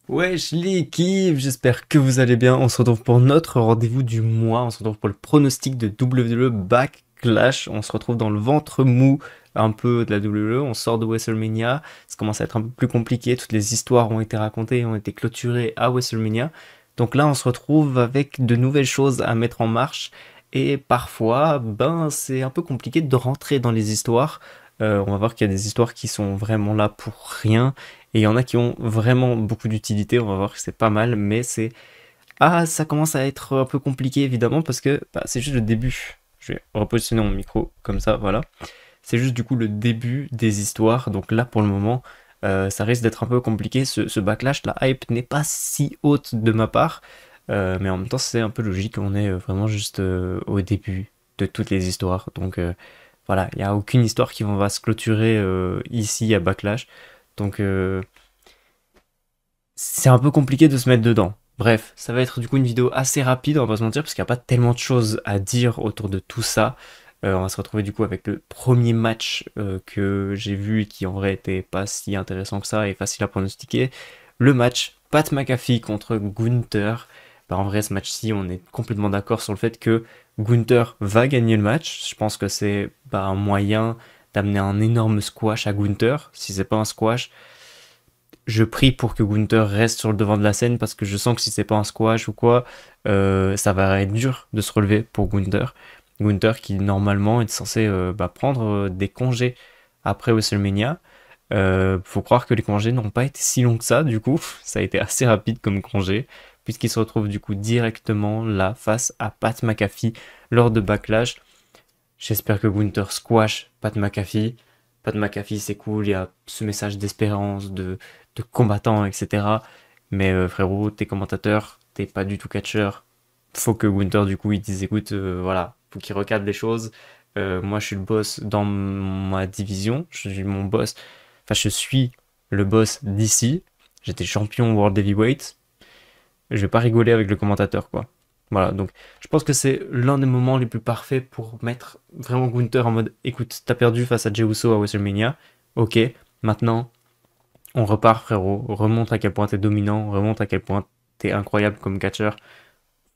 Wesh l'équipe, j'espère que vous allez bien. On se retrouve pour notre rendez-vous du mois. On se retrouve pour le pronostic de WWE Backlash. On se retrouve dans le ventre mou un peu de la WWE. On sort de WrestleMania. Ça commence à être un peu plus compliqué. Toutes les histoires ont été racontées, ont été clôturées à WrestleMania. Donc là, on se retrouve avec de nouvelles choses à mettre en marche. Et parfois, c'est un peu compliqué de rentrer dans les histoires. On va voir qu'il y a des histoires qui sont vraiment là pour rien. Et il y en a qui ont vraiment beaucoup d'utilité, on va voir que c'est pas mal, mais c'est... Ah, ça commence à être un peu compliqué évidemment parce que c'est juste le début. Je vais repositionner mon micro comme ça, voilà. C'est juste du coup le début des histoires, donc là pour le moment, ça risque d'être un peu compliqué. Ce backlash, la hype n'est pas si haute de ma part, mais en même temps c'est un peu logique, on est vraiment juste au début de toutes les histoires. Donc voilà, il n'y a aucune histoire qui va se clôturer ici à Backlash. Donc c'est un peu compliqué de se mettre dedans. Bref, ça va être du coup une vidéo assez rapide, on va pas se mentir, parce qu'il n'y a pas tellement de choses à dire autour de tout ça. On va se retrouver du coup avec le premier match que j'ai vu et qui en vrai était pas si intéressant que ça et facile à pronostiquer. Le match Pat McAfee contre Gunther. En vrai, ce match-ci, on est complètement d'accord sur le fait que Gunther va gagner le match. Je pense que c'est un moyen d'amener un énorme squash à Gunther. Si c'est pas un squash, je prie pour que Gunther reste sur le devant de la scène parce que je sens que si c'est pas un squash ou quoi, ça va être dur de se relever pour Gunther. Gunther qui normalement est censé prendre des congés après WrestleMania. Faut croire que les congés n'ont pas été si longs que ça, du coup, ça a été assez rapide comme congé, puisqu'il se retrouve du coup directement là face à Pat McAfee lors de Backlash. J'espère que Gunther squash Pat McAfee. Pat McAfee, c'est cool, il y a ce message d'espérance, de combattant, etc. Mais frérot, t'es commentateur, t'es pas du tout catcheur. Faut que Gunther, du coup, il dise écoute, voilà, faut qu'il recadre les choses. Moi, je suis le boss dans ma division, je suis mon boss. Enfin, je suis le boss d'ici. J'étais champion World Heavyweight. Je vais pas rigoler avec le commentateur, quoi. Voilà, donc je pense que c'est l'un des moments les plus parfaits pour mettre vraiment Gunther en mode écoute, t'as perdu face à Jey Uso à WrestleMania, ok, maintenant on repart frérot, remonte à quel point t'es dominant, remonte à quel point t'es incroyable comme catcheur,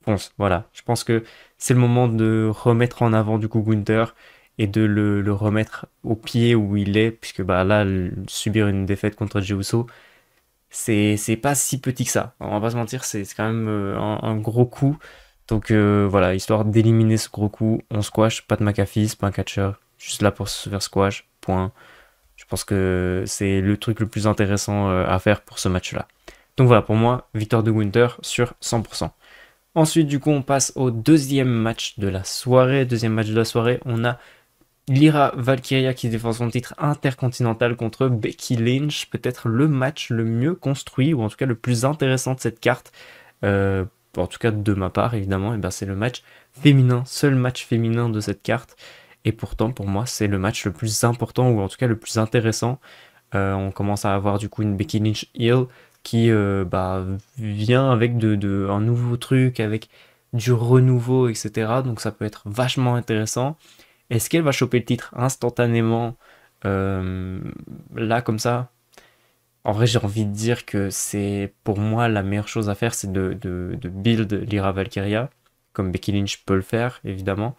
fonce, voilà. Je pense que c'est le moment de remettre en avant du coup Gunther et de le remettre au pied où il est, puisque là, subir une défaite contre Jey Uso, c'est pas si petit que ça. On va pas se mentir, c'est quand même un gros coup. Donc voilà, histoire d'éliminer ce gros coup, on squash, pas de McAfee, c'est pas un catcher, juste là pour se faire squash, point. Je pense que c'est le truc le plus intéressant à faire pour ce match-là. Donc voilà, pour moi, victoire de Gunther sur 100%. Ensuite, du coup, on passe au deuxième match de la soirée. Deuxième match de la soirée, on a Lyra Valkyria qui défend son titre intercontinental contre Becky Lynch, peut-être le match le mieux construit, ou en tout cas le plus intéressant de cette carte, en tout cas de ma part évidemment, et c'est le match féminin, seul match féminin de cette carte, et pourtant pour moi c'est le match le plus important, ou en tout cas le plus intéressant. On commence à avoir du coup une Becky Lynch heel qui vient avec un nouveau truc, avec du renouveau, etc. Donc ça peut être vachement intéressant. Est-ce qu'elle va choper le titre instantanément là comme ça? En vrai, j'ai envie de dire que c'est pour moi la meilleure chose à faire, c'est de build Lyra Valkyria, comme Becky Lynch peut le faire, évidemment.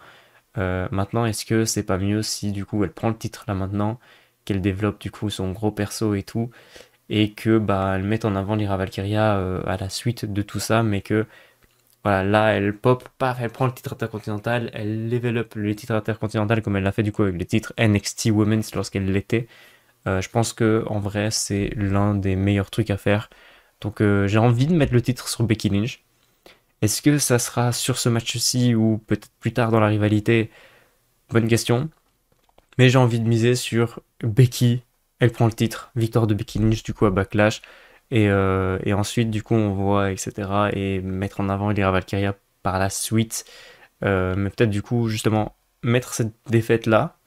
Maintenant, est-ce que c'est pas mieux si du coup elle prend le titre là maintenant, qu'elle développe du coup son gros perso et tout, et que elle mette en avant Lyra Valkyria à la suite de tout ça, mais que voilà, là, elle pop, paf, elle prend le titre intercontinental, elle level up le titre intercontinental comme elle l'a fait du coup avec le titre NXT Women's lorsqu'elle l'était. Je pense que en vrai, c'est l'un des meilleurs trucs à faire. Donc j'ai envie de mettre le titre sur Becky Lynch. Est-ce que ça sera sur ce match-ci ou peut-être plus tard dans la rivalité? Bonne question. Mais j'ai envie de miser sur Becky. Elle prend le titre. Victoire de Becky Lynch du coup à Backlash. Et ensuite, du coup, on voit, etc. Et mettre en avant Lyra Valkyria par la suite. Mais peut-être, du coup, justement, mettre cette défaite-là,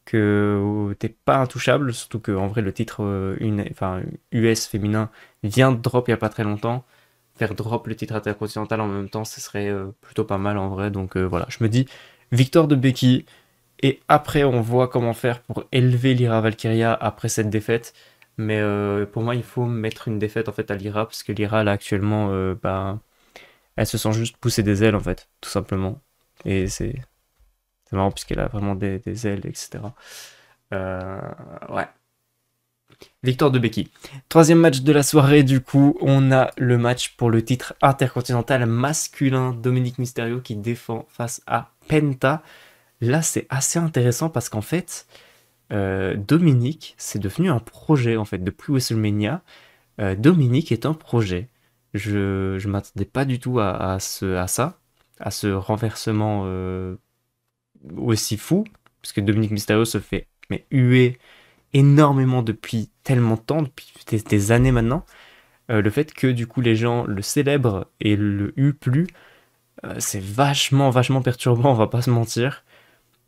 que t'es pas intouchable, surtout qu'en vrai, le titre US féminin vient de drop il y a pas très longtemps. Faire drop le titre intercontinental en même temps, ce serait plutôt pas mal en vrai. Donc voilà, je me dis, victoire de Becky. Et après, on voit comment faire pour élever Lyra Valkyria après cette défaite. Mais pour moi, il faut mettre une défaite en fait à Lyra, parce que Lyra, là, actuellement, bah, elle se sent juste pousser des ailes, en fait, tout simplement. Et c'est marrant, puisqu'elle a vraiment des ailes, etc. Euh, ouais. Victoire de Becky. Troisième match de la soirée, du coup, on a le match pour le titre intercontinental masculin. Dominic Mysterio qui défend face à Penta. Là, c'est assez intéressant parce qu'en fait, Dominic, c'est devenu un projet, en fait, depuis WrestleMania. Dominic est un projet. Je m'attendais pas du tout à ça, à ce renversement aussi fou, parce que Dominic Mysterio se fait mais huer énormément depuis tellement de temps, depuis des années maintenant. Le fait que du coup les gens le célèbrent et le huent plus, c'est vachement perturbant, on va pas se mentir.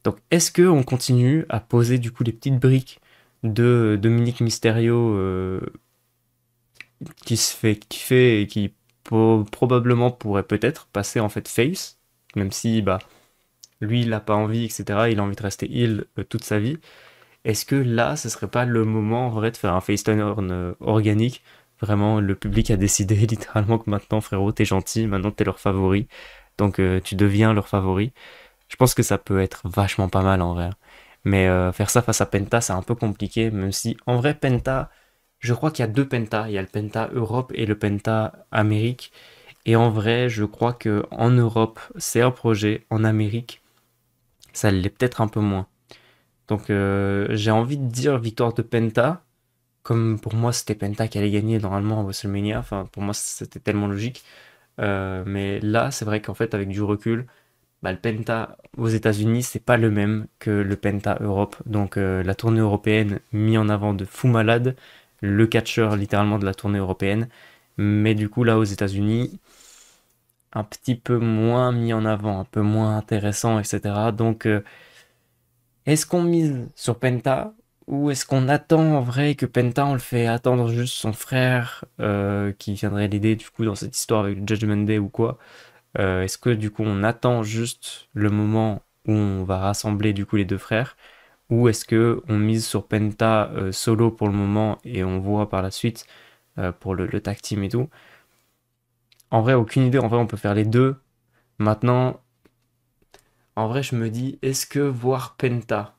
Donc est-ce que on continue à poser du coup les petites briques de Dominic Mysterio qui se fait kiffer et qui probablement pourrait peut-être passer en fait face, même si bah lui il a pas envie, etc. Il a envie de rester heel toute sa vie. Est-ce que là, ce serait pas le moment en vrai de faire un face turn organique? Vraiment, le public a décidé littéralement que maintenant, frérot, t'es gentil, maintenant t'es leur favori, donc tu deviens leur favori. Je pense que ça peut être vachement pas mal en vrai. Mais faire ça face à Penta, c'est un peu compliqué, même si en vrai, Penta, je crois qu'il y a deux Penta. Il y a le Penta Europe et le Penta Amérique. Et en vrai, je crois que en Europe, c'est un projet. En Amérique, ça l'est peut-être un peu moins. Donc j'ai envie de dire victoire de Penta. Comme pour moi, c'était Penta qui allait gagner normalement à WrestleMania. Enfin, pour moi, c'était tellement logique. Mais là, c'est vrai qu'en fait, avec du recul, bah, le Penta aux États-Unis, c'est pas le même que le Penta Europe. Donc la tournée européenne mis en avant de fou malade, le catcheur littéralement de la tournée européenne. Mais du coup, là aux États-Unis, un petit peu moins mis en avant, un peu moins intéressant, etc. Donc est-ce qu'on mise sur Penta ou est-ce qu'on attend en vrai que Penta on le fait attendre juste son frère qui viendrait l'aider du coup dans cette histoire avec le Judgment Day ou quoi? Est-ce que du coup on attend juste le moment où on va rassembler du coup les deux frères, ou est-ce que on mise sur Penta solo pour le moment et on voit par la suite pour le tag team et tout? En vrai, aucune idée. En vrai, on peut faire les deux. Maintenant, en vrai, je me dis, est-ce que voir Penta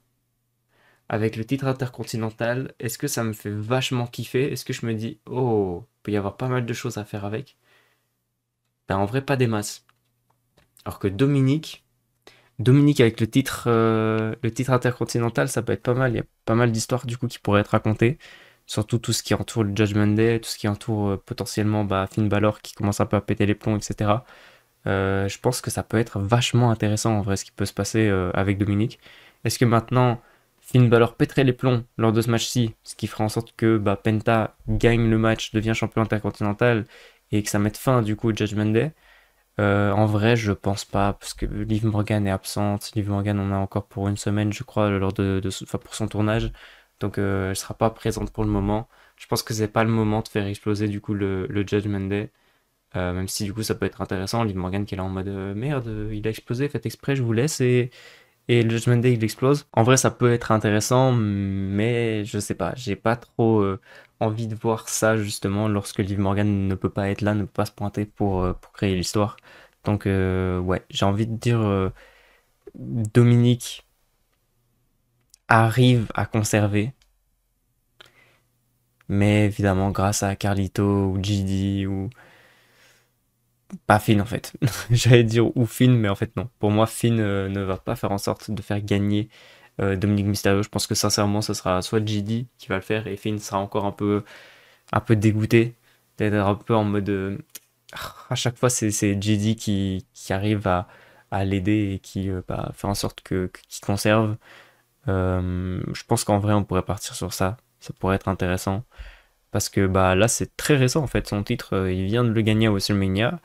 avec le titre intercontinental, est-ce que ça me fait vachement kiffer? Est-ce que je me dis, oh, il peut y avoir pas mal de choses à faire avec? Ben, en vrai, pas des masses. Alors que Dominique avec le titre intercontinental, ça peut être pas mal. Il y a pas mal d'histoires du coup qui pourraient être racontées. Surtout tout ce qui entoure le Judgment Day, tout ce qui entoure potentiellement bah, Finn Balor qui commence un peu à péter les plombs, etc. Je pense que ça peut être vachement intéressant en vrai ce qui peut se passer avec Dominique. Est-ce que maintenant Finn Balor pèterait les plombs lors de ce match-ci, ce qui ferait en sorte que bah, Penta gagne le match, devient champion intercontinental et que ça mette fin du coup au Judgment Day? En vrai, je pense pas, parce que Liv Morgan est absente. Liv Morgan, on a encore pour une semaine, je crois, lors enfin, pour son tournage. Donc, elle sera pas présente pour le moment. Je pense que c'est pas le moment de faire exploser du coup le Judgment Day. Même si du coup ça peut être intéressant. Liv Morgan qui est là en mode merde, il a explosé, faites exprès, je vous laisse. Et le Judgment Day il explose. En vrai, ça peut être intéressant, mais je sais pas. J'ai pas trop envie de voir ça justement lorsque Liv Morgan ne peut pas être là, ne peut pas se pointer pour créer l'histoire. Donc, ouais, j'ai envie de dire Dominique arrive à conserver, mais évidemment grâce à Carlito ou GD ou pas Finn en fait. J'allais dire ou Finn, mais en fait non. Pour moi, Finn ne va pas faire en sorte de faire gagner Dominique Mysterio. Je pense que sincèrement, ce sera soit GD qui va le faire et Finn sera encore un peu dégoûté d'être un peu en mode à chaque fois c'est GD qui arrive à l'aider et qui bah, fait en sorte qu'il conserve. Je pense qu'en vrai on pourrait partir sur ça. Ça pourrait être intéressant. Parce que bah là c'est très récent en fait. Son titre, il vient de le gagner à WrestleMania.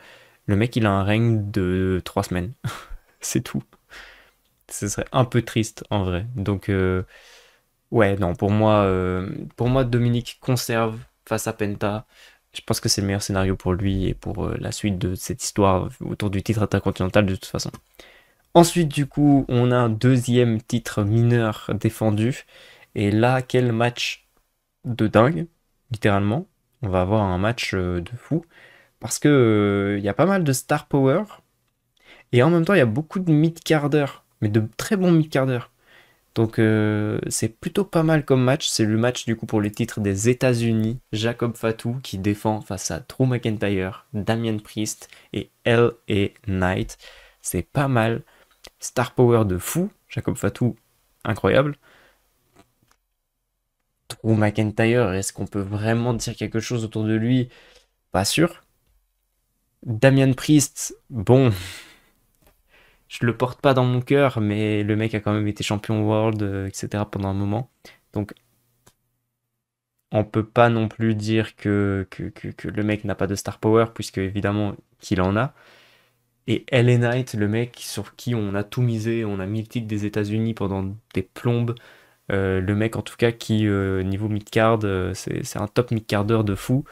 Le mec il a un règne de 3 semaines. C'est tout. Ce serait un peu triste en vrai. Donc ouais non pour moi Dominique conserve face à Penta. Je pense que c'est le meilleur scénario pour lui et pour la suite de cette histoire autour du titre intercontinental de toute façon. Ensuite, du coup, on a un deuxième titre mineur défendu. Et là, quel match de dingue, littéralement. On va avoir un match de fou. Parce que il y a pas mal de star power. Et en même temps, il y a beaucoup de mid-carders. Mais de très bons mid-carders. Donc c'est plutôt pas mal comme match. C'est le match du coup pour les titres des États-Unis. Jacob Fatu qui défend face à Drew McIntyre, Damian Priest et L.A. Knight. C'est pas mal. Star power de fou. Jacob Fatu, incroyable. Drew McIntyre, est-ce qu'on peut vraiment dire quelque chose autour de lui? Pas sûr. Damian Priest, bon, je le porte pas dans mon cœur, mais le mec a quand même été champion world, etc. pendant un moment. Donc on peut pas non plus dire que le mec n'a pas de star power, puisque évidemment qu'il en a. Et LA Knight, le mec sur qui on a tout misé, on a mis le titre des États-Unis pendant des plombes. Le mec en tout cas qui, niveau mid-card, c'est un top mid-carder de fou.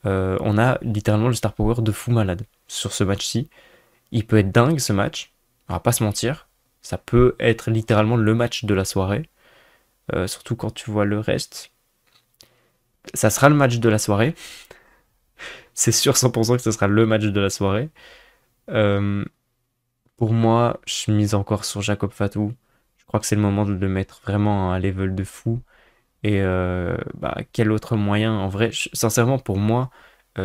On a littéralement le star power de fou malade sur ce match-ci. Il peut être dingue ce match, on va pas se mentir. Ça peut être littéralement le match de la soirée. Surtout quand tu vois le reste. Ça sera le match de la soirée. C'est sûr 100% que ce sera le match de la soirée. Euh, pour moi, je mise encore sur Jacob Fatou. Je crois que c'est le moment de le mettre vraiment à un level de fou. Et quel autre moyen? En vrai, sincèrement, pour moi,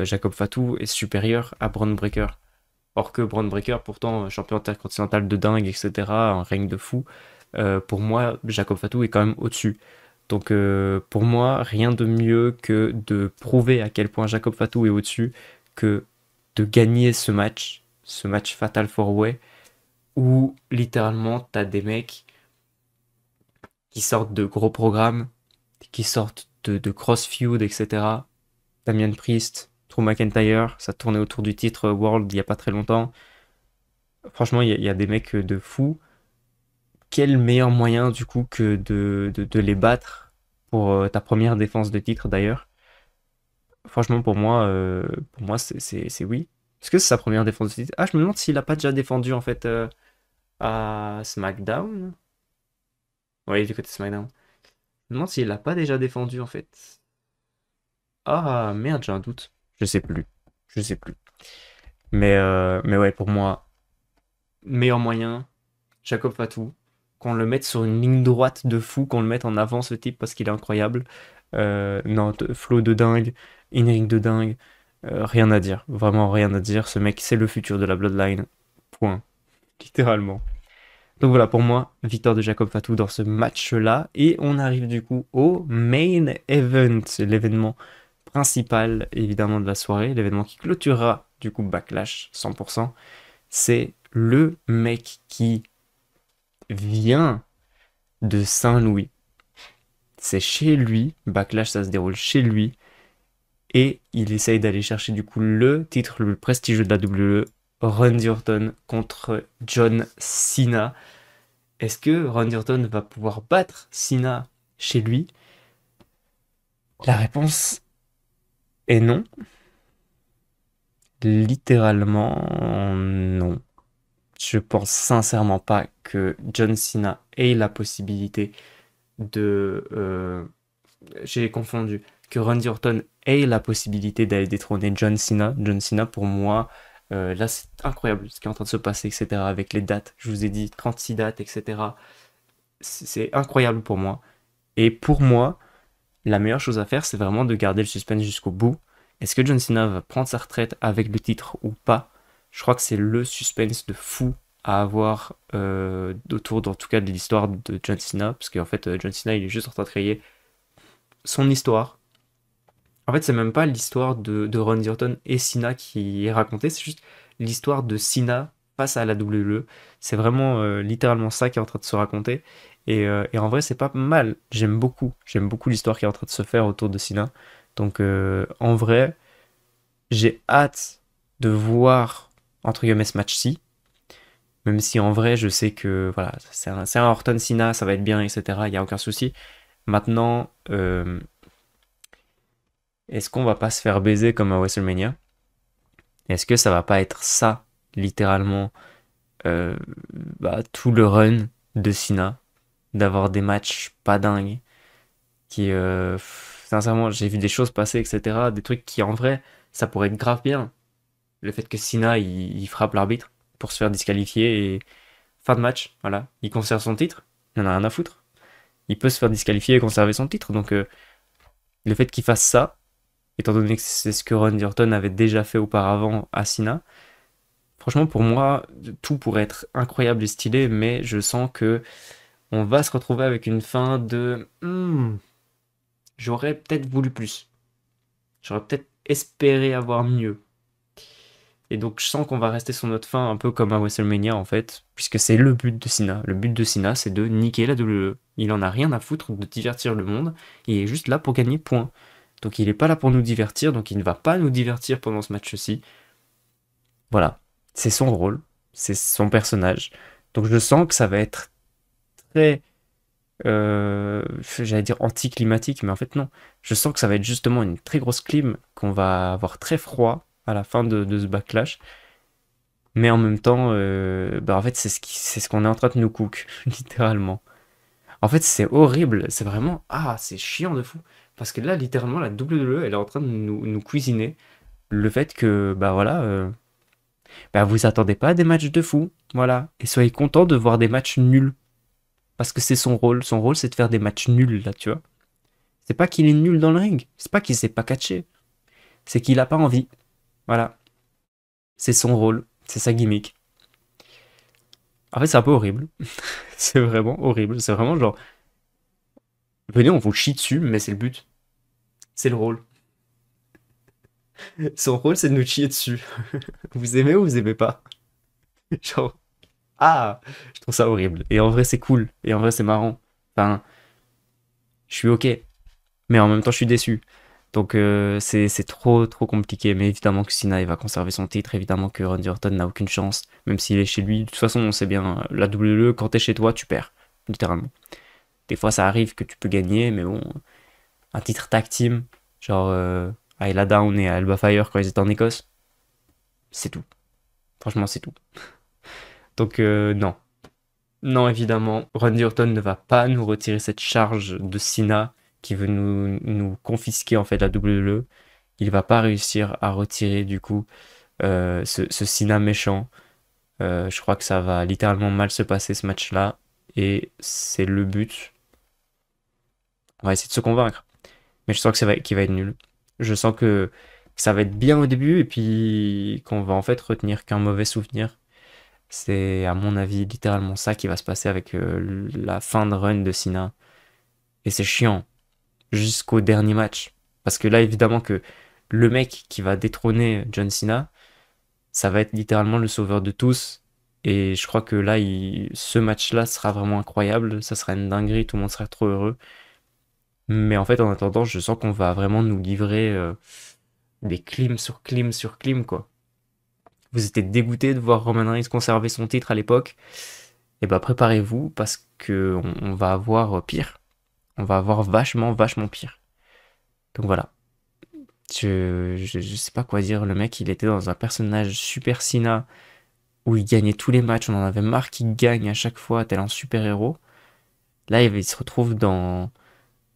Jacob Fatou est supérieur à Bron Breakker. Or que Bron Breakker, pourtant champion intercontinental de dingue, etc., un règne de fou, pour moi, Jacob Fatou est quand même au-dessus. Donc pour moi, rien de mieux que de prouver à quel point Jacob Fatou est au-dessus, que de gagner ce match Fatal 4-Way, où littéralement t'as des mecs qui sortent de gros programmes, qui sortent de cross feud, etc. Damian Priest, Drew McIntyre, ça tournait autour du titre World il y a pas très longtemps. Franchement, il y a des mecs de fous. Quel meilleur moyen du coup que de les battre pour ta première défense de titre d'ailleurs? Franchement, pour moi c'est oui. Est-ce que c'est sa première défense de titre? Ah, je me demande s'il a pas déjà défendu en fait à SmackDown. Oui, du côté SmackDown. Je me demande s'il l'a pas déjà défendu en fait. Ah merde, j'ai un doute. Je sais plus. Je sais plus. Mais ouais, pour moi, meilleur moyen, Jacob Fatou. Qu'on le mette sur une ligne droite de fou, qu'on le mette en avant ce type parce qu'il est incroyable. Non, flow de dingue, in-ring de dingue. Rien à dire. Vraiment rien à dire. Ce mec, c'est le futur de la Bloodline. Point. Littéralement. Donc voilà, pour moi, victoire de Jacob Fatou dans ce match-là. Et on arrive du coup au main event, l'événement principal évidemment de la soirée, l'événement qui clôturera du coup Backlash 100%. C'est le mec qui vient de Saint-Louis. C'est chez lui, Backlash ça se déroule chez lui. Et il essaye d'aller chercher du coup le titre le plus prestigieux de la WWE, Randy Orton contre John Cena. Est-ce que Randy Orton va pouvoir battre Cena chez lui? La réponse est non. Littéralement non. Je pense sincèrement pas que John Cena ait la possibilité de... j'ai confondu. Que Randy Orton ait la possibilité d'aller détrôner John Cena. John Cena, pour moi, là, c'est incroyable ce qui est en train de se passer, etc. Avec les dates. Je vous ai dit 36 dates, etc. C'est incroyable pour moi. Et pour moi, la meilleure chose à faire, c'est vraiment de garder le suspense jusqu'au bout. Est-ce que John Cena va prendre sa retraite avec le titre ou pas? Je crois que c'est le suspense de fou à avoir autour, en tout cas, de l'histoire de John Cena. Parce qu'en fait, John Cena, il est juste en train de créer son histoire. En fait, c'est même pas l'histoire de Randy Orton et Cena qui est racontée, c'est juste l'histoire de Cena face à la WWE. C'est vraiment littéralement ça qui est en train de se raconter. Et en vrai, c'est pas mal. J'aime beaucoup. J'aime beaucoup l'histoire qui est en train de se faire autour de Cena. Donc, en vrai, j'ai hâte de voir, entre guillemets, ce match-ci. Même si en vrai, je sais que voilà, c'est un Orton Cena, ça va être bien, etc. Il n'y a aucun souci. Maintenant, est-ce qu'on va pas se faire baiser comme à WrestleMania? Est-ce que ça va pas être ça, littéralement, euh, tout le run de Cena, d'avoir des matchs pas dingues, qui Sincèrement, j'ai vu des choses passer, etc. Des trucs qui, en vrai, ça pourrait être grave bien. Le fait que Cena, il frappe l'arbitre pour se faire disqualifier et fin de match, voilà. Il conserve son titre, il en a rien à foutre. Il peut se faire disqualifier et conserver son titre. Donc, le fait qu'il fasse ça, étant donné que c'est ce que Randy Orton avait déjà fait auparavant à Cena, franchement, pour moi, tout pourrait être incroyable et stylé, mais je sens que on va se retrouver avec une fin de j'aurais peut-être voulu plus. J'aurais peut-être espéré avoir mieux. Et donc je sens qu'on va rester sur notre fin un peu comme à WrestleMania en fait, puisque c'est le but de Cena. Le but de Cena, c'est de niquer la WWE. Il en a rien à foutre de divertir le monde, il est juste là pour gagner, point. Donc il n'est pas là pour nous divertir, donc il ne va pas nous divertir pendant ce match-ci. Voilà, c'est son rôle, c'est son personnage. Donc je sens que ça va être très, j'allais dire anticlimatique, mais en fait non. Je sens que ça va être justement une très grosse clim, qu'on va avoir très froid à la fin de ce backlash. Mais en même temps, bah en fait, c'est ce qu'on est en train de nous cook, littéralement. En fait, c'est horrible. C'est vraiment, c'est chiant de fou. Parce que là, littéralement, la WWE, elle est en train de nous cuisiner le fait que, bah voilà, bah vous attendez pas à des matchs de fou. Voilà. Et soyez contents de voir des matchs nuls. Parce que c'est son rôle. Son rôle, c'est de faire des matchs nuls, là, tu vois. C'est pas qu'il est nul dans le ring. C'est pas qu'il sait pas catcher. C'est qu'il a pas envie. Voilà. C'est son rôle. C'est sa gimmick. En fait, c'est un peu horrible. C'est vraiment horrible. C'est vraiment genre, venez, on vous chie dessus, mais c'est le but. C'est le rôle. Son rôle, c'est de nous chier dessus. Vous aimez ou vous aimez pas? Genre, je trouve ça horrible. Et en vrai, c'est cool. Et en vrai, c'est marrant. Enfin, je suis ok. Mais en même temps, je suis déçu. Donc, c'est trop, trop compliqué. Mais évidemment que Cena, il va conserver son titre. Évidemment que Randy Orton n'a aucune chance. Même s'il est chez lui. De toute façon, on sait bien, la WWE, quand t'es chez toi, tu perds. Littéralement. Des fois, ça arrive que tu peux gagner, mais bon, un titre tag team, genre à Ella Down et à Alba Fire quand ils étaient en Écosse, c'est tout. Franchement, c'est tout. Donc, non. Non, évidemment, Randy Orton ne va pas nous retirer cette charge de Cena qui veut nous confisquer en fait la WWE. Il va pas réussir à retirer du coup ce Cena méchant. Je crois que ça va littéralement mal se passer ce match-là. Et c'est le but. On va essayer de se convaincre. Mais je sens que qu'il va être nul. Je sens que ça va être bien au début et puis qu'on va en fait retenir qu'un mauvais souvenir. C'est à mon avis littéralement ça qui va se passer avec la fin de run de Cena. Et c'est chiant jusqu'au dernier match. Parce que là évidemment que le mec qui va détrôner John Cena, ça va être littéralement le sauveur de tous. Et je crois que là, ce match-là sera vraiment incroyable. Ça sera une dinguerie, tout le monde sera trop heureux. Mais en fait, en attendant, je sens qu'on va vraiment nous livrer des clims sur clims sur clims, quoi. Vous étiez dégoûté de voir Roman Reigns conserver son titre à l'époque. Et bah préparez-vous parce que on va avoir pire. On va avoir vachement, vachement pire. Donc voilà. Je sais pas quoi dire. Le mec, il était dans un personnage super Cena où il gagnait tous les matchs. On en avait marre qu'il gagne à chaque fois tel un super-héros. Là, il se retrouve dans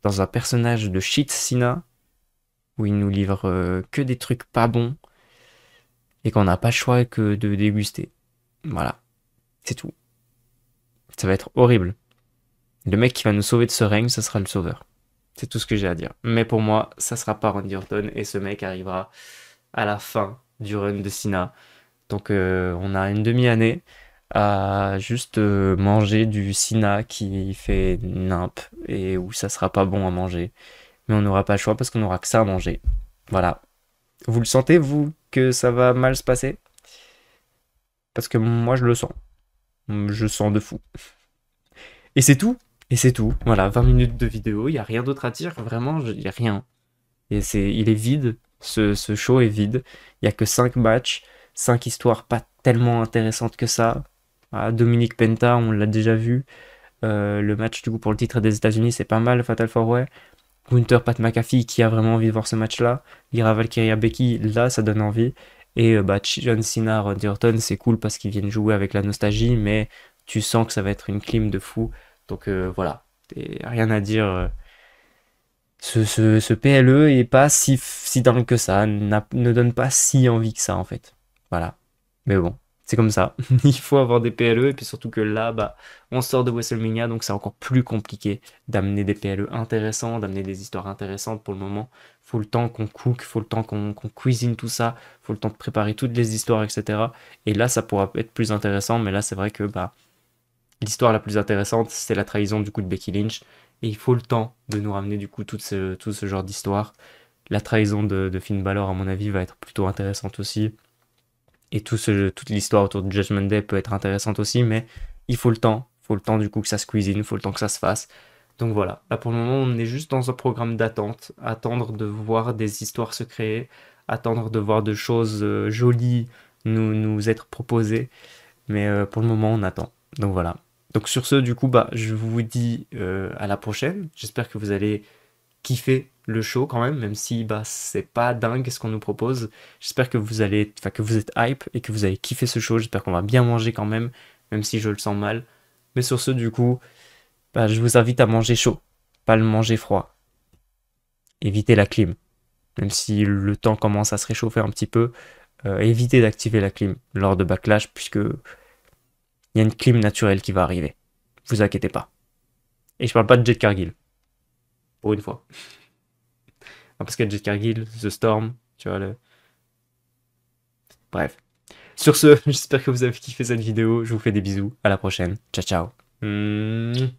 un personnage de shit Cena où il nous livre que des trucs pas bons et qu'on n'a pas le choix que de déguster. Voilà, c'est tout. Ça va être horrible. Le mec qui va nous sauver de ce règne, ça sera le sauveur. C'est tout ce que j'ai à dire. Mais pour moi, ça sera pas Randy Orton et ce mec arrivera à la fin du run de Cena. Donc on a une demi-année à juste manger du Cena qui fait nimp et où ça sera pas bon à manger. Mais on n'aura pas le choix parce qu'on n'aura que ça à manger. Voilà. Vous le sentez, vous, que ça va mal se passer? Parce que moi, je le sens. Je sens de fou. Et c'est tout. Et c'est tout. Voilà, 20 minutes de vidéo. Il n'y a rien d'autre à dire. Vraiment, il n'y a rien. Et il est vide. Ce show est vide. Il n'y a que 5 matchs. 5 histoires pas tellement intéressantes que ça. Ah, Dominique Penta, on l'a déjà vu. Le match, du coup, pour le titre des États-Unis, c'est pas mal. Fatal 4-Way. Gunther, Pat McAfee, qui a vraiment envie de voir ce match-là. Lyra Valkyria, Becky, là, ça donne envie. Et John Cena, Randy Orton, c'est cool parce qu'ils viennent jouer avec la nostalgie, mais tu sens que ça va être une clim de fou. Donc voilà, et rien à dire ce PLE est pas si dingue que ça, ne donne pas si envie que ça en fait. Voilà. Mais bon, c'est comme ça. Il faut avoir des PLE et puis surtout que là, bah, on sort de WrestleMania donc c'est encore plus compliqué d'amener des PLE intéressants, d'amener des histoires intéressantes pour le moment. Faut le temps qu'on cook, faut le temps qu'on cuisine tout ça, faut le temps de préparer toutes les histoires, etc. Et là, ça pourra être plus intéressant, mais là, c'est vrai que bah, l'histoire la plus intéressante, c'est la trahison du coup de Becky Lynch. Et il faut le temps de nous ramener du coup tout ce genre d'histoire. La trahison de Finn Balor, à mon avis, va être plutôt intéressante aussi. Et toute l'histoire autour de Judgment Day peut être intéressante aussi, mais il faut le temps. Il faut le temps du coup que ça se cuisine, il faut le temps que ça se fasse. Donc voilà, là pour le moment on est juste dans un programme d'attente, attendre de voir des histoires se créer, attendre de voir de choses jolies nous être proposées, mais pour le moment on attend. Donc voilà. Donc sur ce, du coup, bah, je vous dis à la prochaine. J'espère que vous allez kiffer le show quand même si bah, c'est pas dingue ce qu'on nous propose. J'espère que vous allez, enfin que vous êtes hype et que vous allez kiffer ce show. J'espère qu'on va bien manger quand même si je le sens mal. Mais sur ce, du coup, bah, je vous invite à manger chaud, pas le manger froid. Évitez la clim. Même si le temps commence à se réchauffer un petit peu, évitez d'activer la clim lors de Backlash puisque il y a une clim naturelle qui va arriver. Vous inquiétez pas. Et je parle pas de Jet Cargill, pour une fois. Non, parce qu'il y a Jet Cargill, The Storm, tu vois le. Bref. Sur ce, j'espère que vous avez kiffé cette vidéo. Je vous fais des bisous. À la prochaine. Ciao, ciao.